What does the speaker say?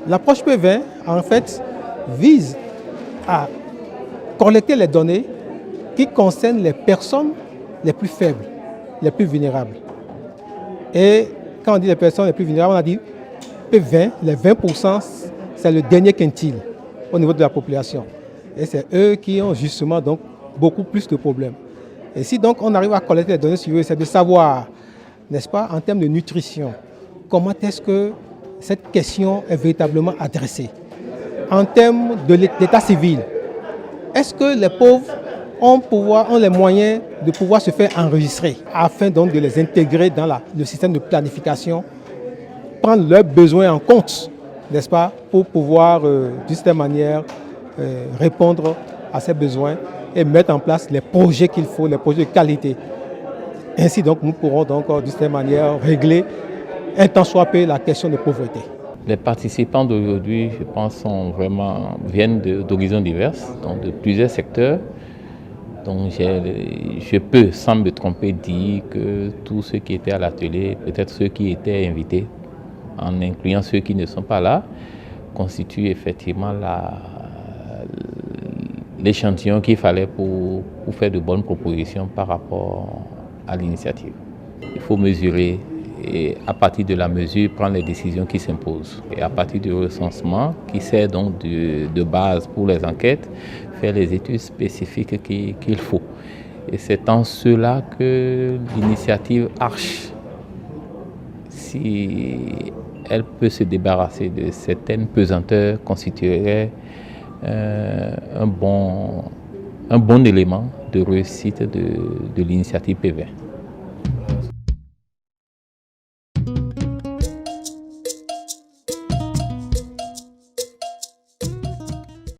L'approche P20, en fait, vise à collecter les données qui concernent les personnes les plus faibles, les plus vulnérables. Et quand on dit les personnes les plus vulnérables, on a dit P20, les 20%, c'est le dernier quintile au niveau de la population. Et c'est eux qui ont justement donc beaucoup plus de problèmes. Et si donc on arrive à collecter les données sur eux, c'est de savoir, n'est-ce pas, en termes de nutrition, comment est-ce que cette question est véritablement adressée. En termes de l'état civil, est-ce que les pauvres ont les moyens de pouvoir se faire enregistrer afin donc de les intégrer dans le système de planification, prendre leurs besoins en compte, n'est-ce pas, pour pouvoir d'une certaine manière répondre à ces besoins et mettre en place les projets qu'il faut, les projets de qualité. Ainsi donc nous pourrons donc d'une certaine manière régler un tant soit peu la question de pauvreté. Les participants d'aujourd'hui, je pense, viennent d'horizons divers, donc de plusieurs secteurs. Donc je peux, sans me tromper, dire que tous ceux qui étaient à l'atelier, peut-être ceux qui étaient invités, en incluant ceux qui ne sont pas là, constituent effectivement l'échantillon qu'il fallait pour faire de bonnes propositions par rapport à l'initiative. Il faut mesurer et à partir de la mesure, prendre les décisions qui s'imposent. Et à partir du recensement, qui sert donc de base pour les enquêtes, faire les études spécifiques qu'il faut. Et c'est en cela que l'initiative Arche, si elle peut se débarrasser de certaines pesanteurs, constituerait un bon élément de réussite de l'initiative P20.